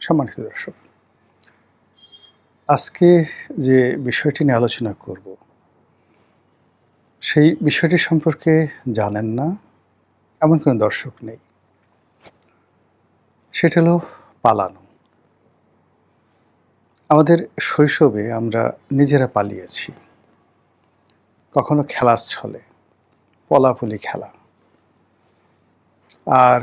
সম্মানিত দর্শক, আজকে যে বিষয়টি নিয়ে আলোচনা করব, সেই বিষয়টি সম্পর্কে জানেন না এমন কোনো দর্শক নেই। সেটা হলো পালানো। আমাদের শৈশবে আমরা নিজেরা পালিয়েছি। কখনো খেলার ছলে, পলাপুলি খেলা। আর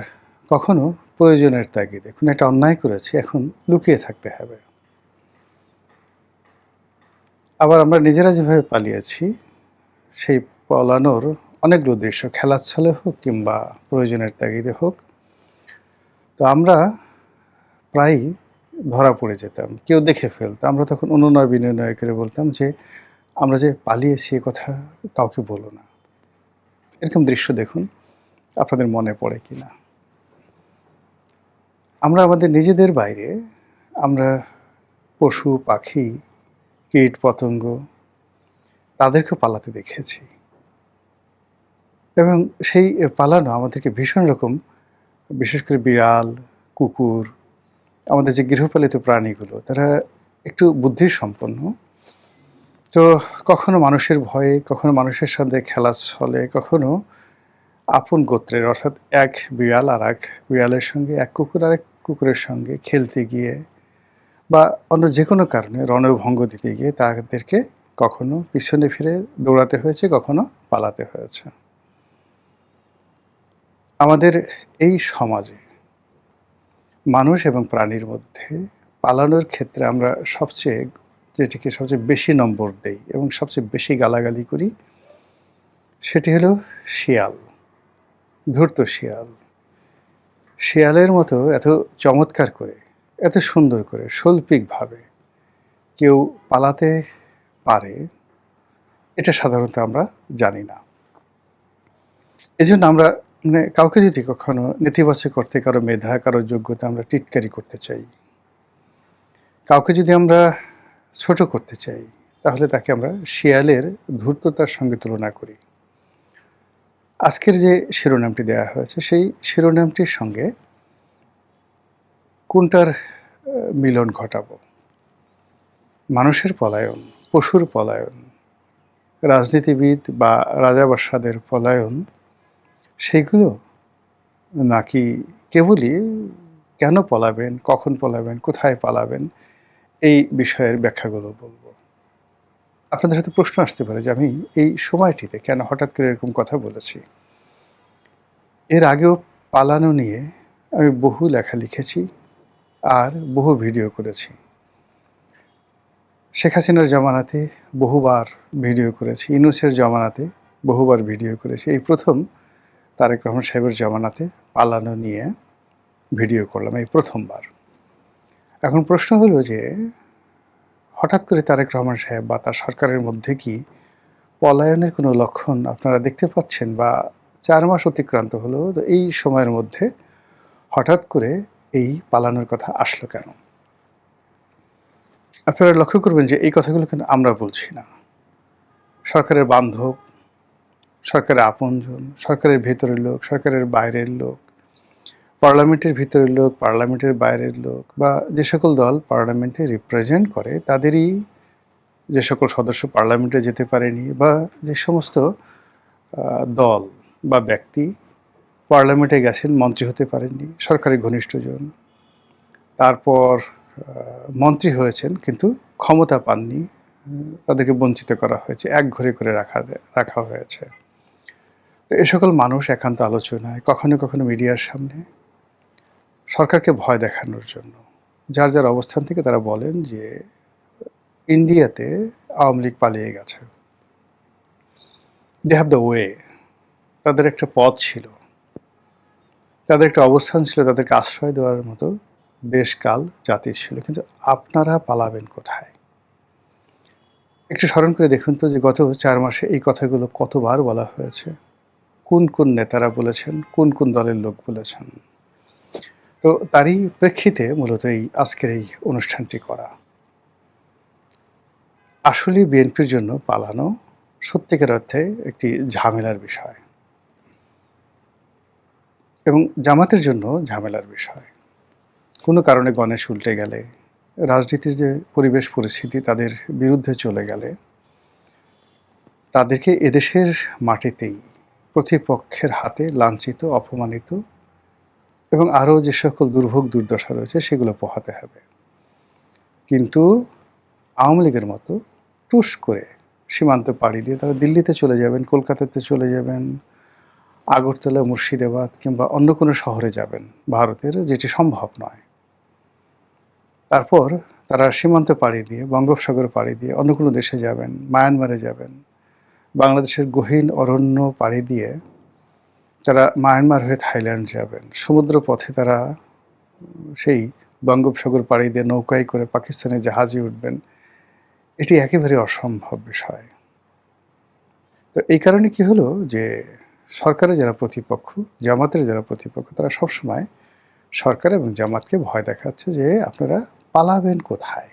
কখনো প্রয়োজনের তাগিদে কোনো একটা অন্যায় করেছি, এখন লুকিয়ে থাকতে হবে। আবার আমরা নিজেরা যেভাবে পালিয়েছি, সেই পলানোর অনেকগুলো দৃশ্য খেলার ছলে হোক কিংবা প্রয়োজনের তাগিদে হোক। তো আমরা প্রায়ই ধরা পড়ে যেতাম। কেউ দেখে ফেলত। আমরা তখন অনুনয় বিনয় করে বলতাম যে, "আমরা যে পালিয়েছি এ কথা কাউকে বলো না।" এরকম দৃশ্য দেখুন, আপনাদের মনে পড়ে কিনা? আমরা আমাদের নিজেদের বাইরে আমরা পশু, পাখি, কীট-পতঙ্গ তাদেরকেও পালাতে দেখেছি। এবং সেই পালানো আমাদেরকে ভীষণ রকম, বিশেষ করে বিড়াল, কুকুর, আমাদের যে গৃহপালিত প্রাণীগুলো তারা একটু বুদ্ধিসম্পন্ন। তো কখনো মানুষের ভয়ে, কখনো মানুষের সাথে খেলার ছলে, কখনো আপন গোত্রের অর্থাৎ এক বিড়াল আরেক বিড়ালের সঙ্গে, এক কুকুর আরেক কুকুরের সঙ্গে খেলতে গিয়ে বা অন্য যেকোনো কারণে রণভঙ্গ দিতে গিয়ে তাদেরকে কখনো পিছনে ফিরে দৌড়াতে হয়েছে, কখনো পালাতে হয়েছে। আমাদের এই সমাজে মানুষ এবং প্রাণীর মধ্যে পালানোর ক্ষেত্রে আমরা যেটিকে সবচেয়ে বেশি নম্বর দেই এবং সবচেয়ে বেশি গালাগালি করি, সেটি হলো শিয়াল, ধূর্ত শিয়াল। শিয়ালের মতো এত চমৎকার করে, এত সুন্দর করে, শৈল্পিকভাবে কেউ পালাতে পারে, এটা সাধারণত আমরা জানি না। এজন্য আমরা কাউকে যদি কখনো নেতিবাচক অর্থে কারো মেধা, কারো যোগ্যতা আমরা টিটকারি করতে চাই, কাউকে যদি আমরা ছোট করতে চাই, তাহলে তাকে আমরা শিয়ালের ধূর্ততার সঙ্গে তুলনা করি। আজকের যে শিরোনামটি দেয়া হয়েছে, সেই শিরোনামটির সঙ্গে কোনটার মিলন ঘটাবো? মানুষের পলায়ন, পশুর পলায়ন, রাজনীতিবিদ বা রাজা-বাদশাদের পলায়ন, সেগুলো? নাকি কেবলই কেন পলাবেন, কখন পলাবেন, কোথায় পালাবেন, এই বিষয়ের ব্যাখ্যাগুলো বলব। আপনাদের হয়তো প্রশ্ন আসতে পারে যে আমি এই সময়টিতে কেন হঠাৎ করে এরকম কথা বলেছি। এর আগেও পালানো নিয়ে আমি বহু লেখা লিখেছি আর বহু ভিডিও করেছি। শেখ হাসিনার জমানাতে বহুবার ভিডিও করেছি, ইউনূসের জমানাতে বহুবার ভিডিও করেছি। এই প্রথম তারেক রহমান সাহেবের জমানাতে পালানো নিয়ে ভিডিও করলাম, এই প্রথমবার। এখন প্রশ্ন হলো যে, হঠাৎ করে তারেক রহমান সাহেব বা তার সরকারের মধ্যে কি পলায়নের কোনো লক্ষণ আপনারা দেখতে পাচ্ছেন? বা ৪ মাস অতিক্রান্ত হলো, তো এই সময়ের মধ্যে হঠাৎ করে এই পালানোর কথা আসলো কেন? আপনারা লক্ষ্য করবেন যে এই কথাগুলো কিন্তু আমরা বলছি না। সরকারের বান্ধব, সরকারের আপনজন, সরকারের ভেতরের লোক, সরকারের বাইরের লোক, পার্লামেন্টের ভিতরের লোক, পার্লামেন্টের বাইরের লোক, বা যে সকল দল পার্লামেন্টে রিপ্রেজেন্ট করে তাদেরই যে সকল সদস্য পার্লামেন্টে যেতে পারেনি, বা যে সমস্ত দল বা ব্যক্তি পার্লামেন্টে গেছেন, মন্ত্রী হতে পারেননি, সরকারি ঘনিষ্ঠজন, তারপর মন্ত্রী হয়েছেন কিন্তু ক্ষমতা পাননি, তাদেরকে বঞ্চিত করা হয়েছে, একঘরে করে রাখা হয়েছে। তো এ সকল মানুষ একান্ত আলোচনায়, কখনো কখনো মিডিয়ার সামনে সরকারকে ভয় দেখানোর জন্য যার যার অবস্থান থেকে তারা বলেন যে ইন্ডিয়াতে আওয়ামী লীগ পালিয়ে গেছে, দে হ্যাভ দ্য ওয়ে, তাদের একটা পথ ছিল, তাদের একটা অবস্থান ছিল, তাদেরকে আশ্রয় দেওয়ার মতো দেশ, কাল, জাতি ছিল। কিন্তু আপনারা পালাবেন কোথায়? একটু স্মরণ করে দেখুন তো যে গত ৪ মাসে এই কথাগুলো কতবার বলা হয়েছে, কোন কোন নেতারা বলেছেন, কোন কোন দলের লোক বলেছেন। তো তারই প্রেক্ষিতে মূলত এই আজকের এই অনুষ্ঠানটি করা। আসলে বিএনপির জন্য পালানো সত্যিকার অর্থে একটি ঝামেলার বিষয়, এবং জামাতের জন্য ঝামেলার বিষয়। কোনো কারণে গণেশ উল্টে গেলে, রাজনীতির যে পরিবেশ পরিস্থিতি তাদের বিরুদ্ধে চলে গেলে, তাদেরকে এদেশের মাটিতেই প্রতিপক্ষের হাতে লাঞ্ছিত, অপমানিত এবং আরও যে সকল দুর্ভোগ দুর্দশা রয়েছে সেগুলো পোহাতে হবে। কিন্তু আওয়ামী লীগের মতো টুস করে সীমান্ত পাড়ি দিয়ে তারা দিল্লিতে চলে যাবেন, কলকাতাতে চলে যাবেন, আগরতলা, মুর্শিদাবাদ কিংবা অন্য কোনো শহরে যাবেন ভারতের, যেটি সম্ভব নয়। তারপর তারা সীমান্ত পাড়ি দিয়ে, বঙ্গোপসাগর পাড়ি দিয়ে অন্য কোনো দেশে যাবেন, মায়ানমারে যাবেন, বাংলাদেশের গহীন অরণ্য পাড়ি দিয়ে তারা মায়ানমার হয়ে থাইল্যান্ড যাবেন, সমুদ্র পথে তারা সেই বঙ্গোপসাগর পাড়ি দিয়ে নৌকায় করে পাকিস্তানের জাহাজে উঠবেন। এটি একেবারে অসম্ভব বিষয়। তো এই কারণে কি হলো যে সরকারের যারা প্রতিপক্ষ, জামাতের যারা প্রতিপক্ষ, তারা সবসময় সরকার এবং জামাতকে ভয় দেখাচ্ছে যে আপনারা পালাবেন কোথায়।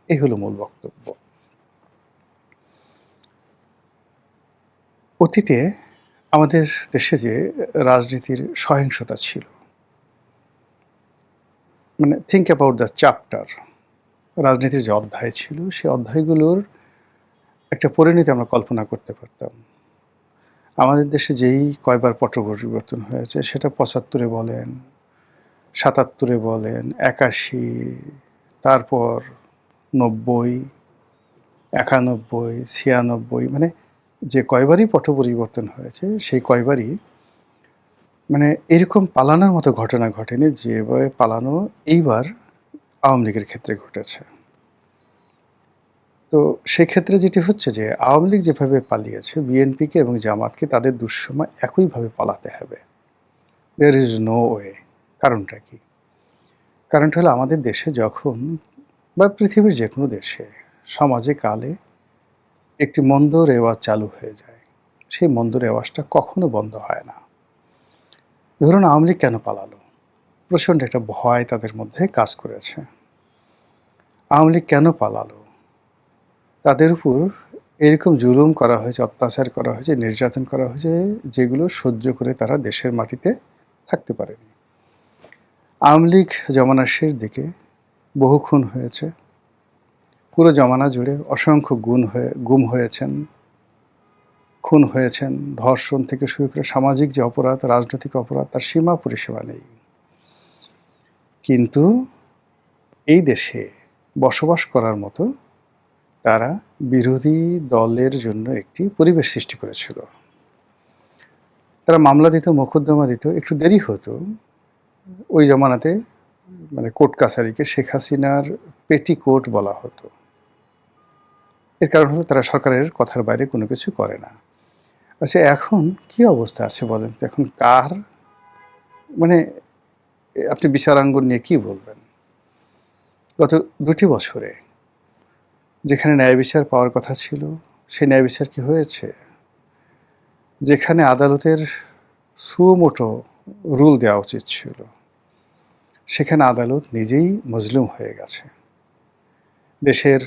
এই হলো মূল বক্তব্য। অতীতে আমাদের দেশে যে রাজনীতির সহিংসতা ছিল, মানে থিঙ্ক অ্যাবাউট দ্য চ্যাপ্টার, রাজনীতির যে অধ্যায় ছিল সেই অধ্যায়গুলোর একটা পরিণতি আমরা কল্পনা করতে পারতাম। আমাদের দেশে যেই কয়বার পট পরিবর্তন হয়েছে, সেটা ৭৫-এ বলেন, ৭৭-এ বলেন, ৮১, তারপর ৯০, ৯১, ৯৬, মানে যে কয়বারই পট পরিবর্তন হয়েছে সেই কয়বারই মানে এরকম পালানোর মতো ঘটনা ঘটেনি যেভাবে পালানো এইবার আওয়ামী লীগের ক্ষেত্রে ঘটেছে। তো সেক্ষেত্রে যেটি হচ্ছে যে আওয়ামী লীগ যেভাবে পালিয়েছে, বিএনপিকে এবং জামাতকে তাদের দুঃসময় একইভাবে পালাতে হবে। There is no way. কারণটা কি? কারণটা হলো আমাদের দেশে যখন, বা পৃথিবীর যে কোনো দেশে, সমাজে কালে একটি মন্দ রেওয়াজ চালু হয়ে যায়, সেই মন্দ রেওয়াজটা কখনো বন্ধ হয় না। ধরুন আওয়ামী লীগ কেন পালালো? প্রচণ্ড একটা ভয় তাদের মধ্যে কাজ করেছে। আওয়ামী লীগ কেন পালালো? তাদের উপর এরকম জুলুম করা হয়েছে, অত্যাচার করা হয়েছে, নির্যাতন করা হয়েছে, যেগুলো সহ্য করে তারা দেশের মাটিতে থাকতে পারেনি। আওয়ামী লীগ জমানার শেষ দিকে বহু খুন হয়েছে, পুরো জমানা জুড়ে অসংখ্য গুম হয়েছেন, খুন হয়েছেন, ধর্ষণ থেকে শুরু করে সামাজিক যে অপরাধ, রাজনৈতিক অপরাধ, তার সীমা পরিসীমা নেই। কিন্তু এই দেশে বসবাস করার মতো তারা বিরোধী দলের জন্য একটি পরিবেশ সৃষ্টি করেছিল। তারা মামলা দিত, মোকদ্দমা দিত, একটু দেরি হতো। ওই জমানাতে মানে কোর্ট কাছারিকে শেখ হাসিনার পেটিকোট বলা হতো। এর কারণ হলো তারা সরকারের কথার বাইরে কোনো কিছু করে না। আচ্ছা, এখন কি অবস্থা আছে বলেন তো? এখন কার মানে আপনি বিচারাঙ্গন নিয়ে কি বলবেন? গত ২টি বছরে যেখানে ন্যায় বিচার পাওয়ার কথা ছিল, সেই ন্যায় বিচার কি হয়েছে? যেখানে আদালতের সুমোটো রুল দেওয়া উচিত ছিল, সেখানে আদালত নিজেই মজলুম হয়ে গেছে। দেশের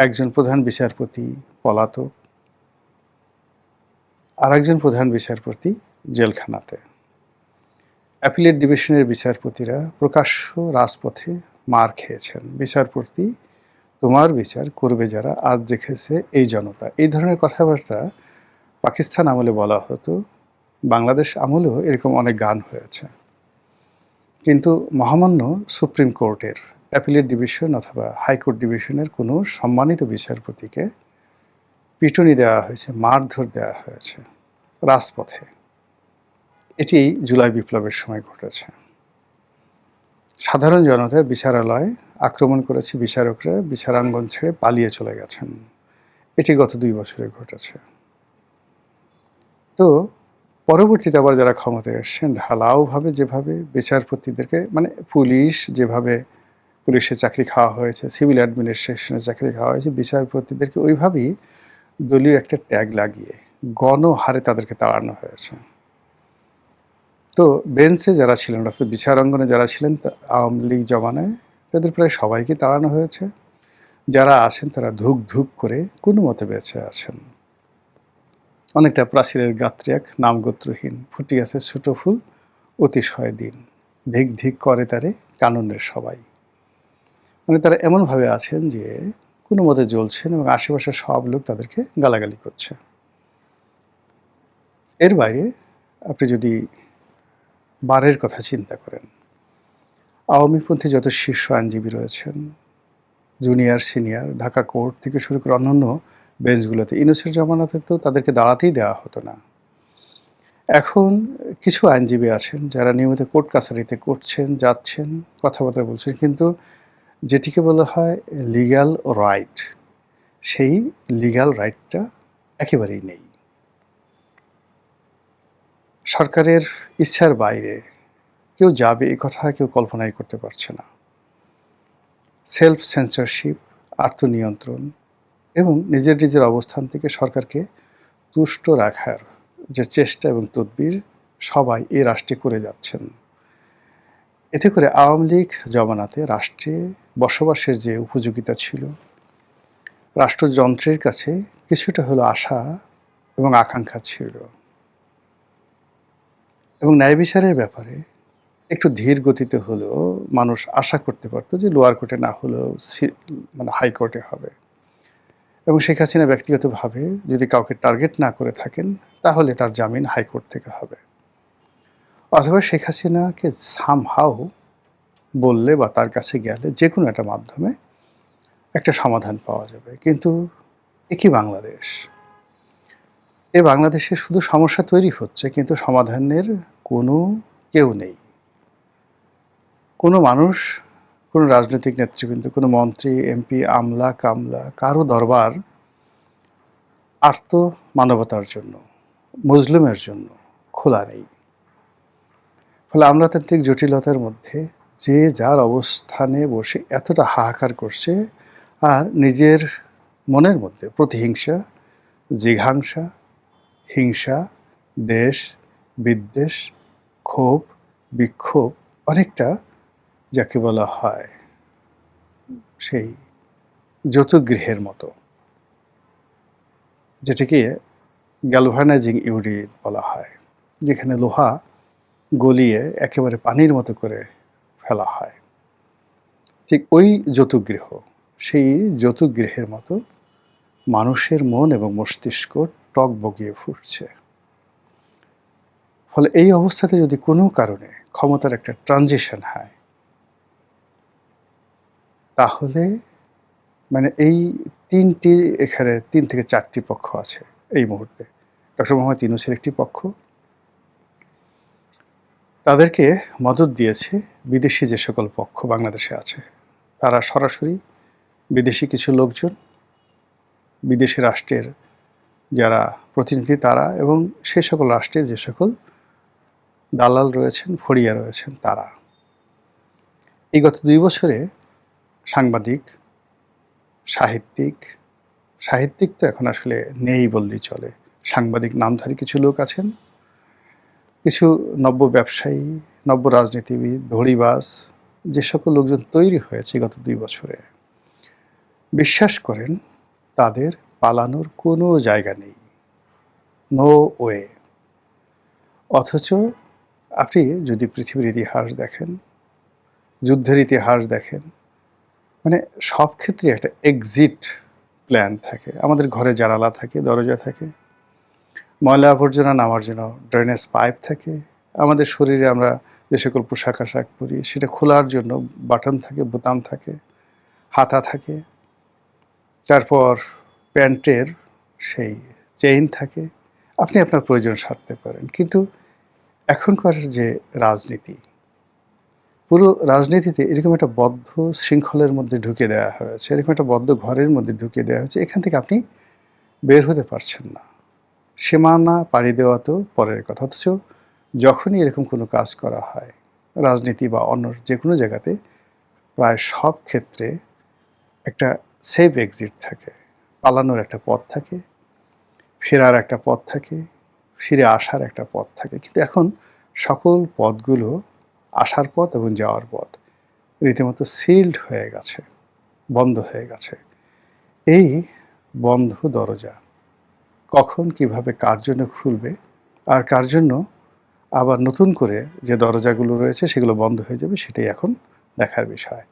একজন প্রধান বিচারপতি পলাতক, আর একজন প্রধান বিচারপতি জেলখানাতে। অ্যাপিলেট ডিভিশনের বিচারপতিরা প্রকাশ্য রাজপথে মার খেয়েছেন। বিচারপতি, তোমার বিচার করবে যারা, আজ দেখেছে এই জনতা। এই ধরনের কথাবার্তা পাকিস্তান আমলে বলা হতো, বাংলাদেশ আমলেও এরকম অনেক গান হয়েছে। কিন্তু মহামান্য সুপ্রিম কোর্টের অ্যাপিলেট ডিভিশন অথবা হাইকোর্ট ডিভিশনের কোনো সম্মানিত বিচারপতিকে পিটুনি দেওয়া হয়েছে, মারধর দেওয়া হয়েছে রাজপথে। এটি জুলাই বিপ্লবের সময় ঘটেছে। সাধারণ জনতার বিচারালয় আক্রমণ করেছে, বিচারকরা বিচারাঙ্গন ছেড়ে পালিয়ে চলে গেছেন। এটি গত ২ বছরে ঘটেছে। তো পরবর্তীতে আবার যারা ক্ষমতায় এসছেন, ঢালাওভাবে যেভাবে বিচারপতিদেরকে, মানে পুলিশ যেভাবে পুলিশের চাকরি খাওয়া হয়েছে, সিভিল অ্যাডমিনিস্ট্রেশনের চাকরি খাওয়া হয়েছে, বিচারপতিদেরকে ওইভাবেই দলীয় একটা ট্যাগ লাগিয়ে গণহারে তাদেরকে তাড়ানো হয়েছে। তো বেঞ্চে যারা ছিলেন, অর্থাৎ বিচারাঙ্গনে যারা ছিলেন আওয়ামী লীগ জমানায়, তাদের প্রায় সবাইকে তাড়ানো হয়েছে। যারা আছেন তারা ধুক ধুক করে কোনো মতে বেঁচে আছেন। অনেকটা প্রাচীরের গাত্রে এক নামগোত্রহীন, ফুটিয়াছে ছোট ফুল অতিশয় দিন, ধিক ধিক করে তারে কাননের সবাই। মানে তারা এমনভাবে আছেন যে কোনো মতে জ্বলছেন এবং আশেপাশের সব লোক তাদেরকে গালাগালি করছে। এর বাইরে আপনি যদি বারের কথা চিন্তা করেন, আওয়ামীপন্থী যত শীর্ষ আইনজীবী রয়েছেন, জুনিয়র, সিনিয়র, ঢাকা কোর্ট থেকে শুরু করে অন্যান্য বেঞ্চগুলোতে, ইউনূসের জামানাতে তো তাদেরকে দাঁড়াতেই দেওয়া হতো না। এখন কিছু আইনজীবী আছেন যারা নিয়মিত কোর্ট কাছারিতে করছেন, যাচ্ছেন, কথাবার্তা বলছেন, কিন্তু যেটিকে বলা হয় লিগ্যাল রাইট, সেই লিগ্যাল রাইটটা একেবারেই নেই। সরকারের ইচ্ছার বাইরে কেউ যাবে এ কথা কেউ কল্পনাই করতে পারছে না। সেলফ সেন্সরশিপ, আত্মনিয়ন্ত্রণ এবং নিজের অবস্থান থেকে সরকারকে তুষ্ট রাখার যে চেষ্টা এবং তদবির সবাই এই রাষ্ট্রে করে যাচ্ছেন। এতে করে আওয়ামী লীগ জমানাতে রাষ্ট্রে বসবাসের যে উপযোগিতা ছিল, রাষ্ট্রযন্ত্রের কাছে কিছুটা হলো আশা এবং আকাঙ্ক্ষা ছিল, এবং ন্যায় বিচারের ব্যাপারে একটু ধীর গতিতে হলেও মানুষ আশা করতে পারতো যে লোয়ার কোর্টে না হলেও মানে হাইকোর্টে হবে। এবং শেখ হাসিনা ব্যক্তিগতভাবে যদি কাউকে টার্গেট না করে থাকেন তাহলে তার জামিন হাইকোর্ট থেকে হবে, অথবা শেখ হাসিনাকে সামহাউ বললে বা তার কাছে গেলে যে কোনো একটা মাধ্যমে একটা সমাধান পাওয়া যাবে। কিন্তু একই বাংলাদেশ, এই বাংলাদেশে শুধু সমস্যা তৈরি হচ্ছে কিন্তু সমাধানের কোনো কেউ নেই। কোনো মানুষ, কোনো রাজনৈতিক নেতৃবৃন্দ, কোনো মন্ত্রী, এমপি, আমলা কামলা কারো দরবার আর্ত মানবতার জন্য, মুসলিমের জন্য খোলা নেই। ফলে আমলাতান্ত্রিক জটিলতার মধ্যে যে যার অবস্থানে বসে এতটা হাহাকার করছে, আর নিজের মনের মধ্যে প্রতিহিংসা, জিঘাংসা, হিংসা, দেশ বিদ্বেষ, ক্ষোভ, বিক্ষোভ, অনেকটা যাকে বলা হয় সেই যৌতুগৃহের মতো, যেটাকে গ্যালভানাইজিং ইউনিট বলা হয়, যেখানে লোহা গলিয়ে একেবারে পানির মতো করে ফেলা হয়। ঠিক ওই যৌতুগৃহ, সেই যৌতুগৃহের মতো মানুষের মন এবং মস্তিষ্ক টক বগিয়ে ফুটছে। ফলে এই অবস্থাতে যদি কোনো কারণে ক্ষমতার একটা ট্রানজিশন হয়, তাহলে মানে এই তিনটি, এখানে ৩ থেকে ৪টি পক্ষ আছে এই মুহূর্তে। ডক্টর মোহাম্মদ ইউনূসের একটি পক্ষ, তাদেরকে মদদ দিয়েছে বিদেশি যে সকল পক্ষ বাংলাদেশে আছে, তারা সরাসরি বিদেশি কিছু লোকজন, বিদেশি রাষ্ট্রের যারা প্রতিনিধি তারা, এবং সেই সকল রাষ্ট্রের যে সকল দালাল রয়েছেন, ফড়িয়া রয়েছেন তারা। এই গত ২ বছরে সাংবাদিক, সাহিত্যিক তো এখন আসলে নেই বললেই চলে, সাংবাদিক নামধারী কিছু লোক আছেন, কিছু নব্য ব্যবসায়ী, নব্য রাজনীতিবিদ, ধড়িবাজ, যে সকল লোকজন তৈরি হয়েছে গত ২ বছরে, বিশ্বাস করেন তাদের পালানোর কোনো জায়গা নেই, নো ওয়ে। অথচ আপনি যদি পৃথিবীর ইতিহাস দেখেন, যুদ্ধের ইতিহাস দেখেন, মানে সব ক্ষেত্রে একটা এক্সিট প্ল্যান থাকে। আমাদের ঘরে জানালা থাকে, দরজা থাকে, ময়লা আবর্জনা নামার জন্য ড্রেনেজ পাইপ থাকে, আমাদের শরীরে আমরা যে সকল পোশাক আশাক পরি সেটা খোলার জন্য বাটন থাকে, বোতাম থাকে, হাতা থাকে, তারপর প্যান্টের সেই চেইন থাকে, আপনি আপনার প্রয়োজন সারতে পারেন। কিন্তু এখনকার যে রাজনীতি, পুরো রাজনীতিতে এরকম একটা বদ্ধ শৃঙ্খলের মধ্যে ঢুকে দেওয়া হয়েছে, এরকম একটা বদ্ধ ঘরের মধ্যে ঢুকে দেওয়া হয়েছে, এখান থেকে আপনি বের হতে পারছেন না। সীমানা পাড়ি দেওয়া তো পরের কথা, অথচ যখনই এরকম কোনো কাজ করা হয় রাজনীতি বা অন্য যে কোনো জায়গাতে, প্রায় সব ক্ষেত্রে একটা সেফ এক্সিট থাকে, পালানোর একটা পথ থাকে, ফেরার একটা পথ থাকে, ফিরে আসার একটা পথ থাকে। কিন্তু এখন সকল পথগুলো, আসার পথ এবং যাওয়ার পথ, রীতিমতো সিল্ড হয়ে গেছে, বন্ধ হয়ে গেছে। এই বন্ধ দরজা কখন কিভাবে কার জন্য খুলবে, আর কার জন্য আবার নতুন করে যে দরজাগুলো রয়েছে সেগুলো বন্ধ হয়ে যাবে, সেটাই এখন দেখার বিষয়।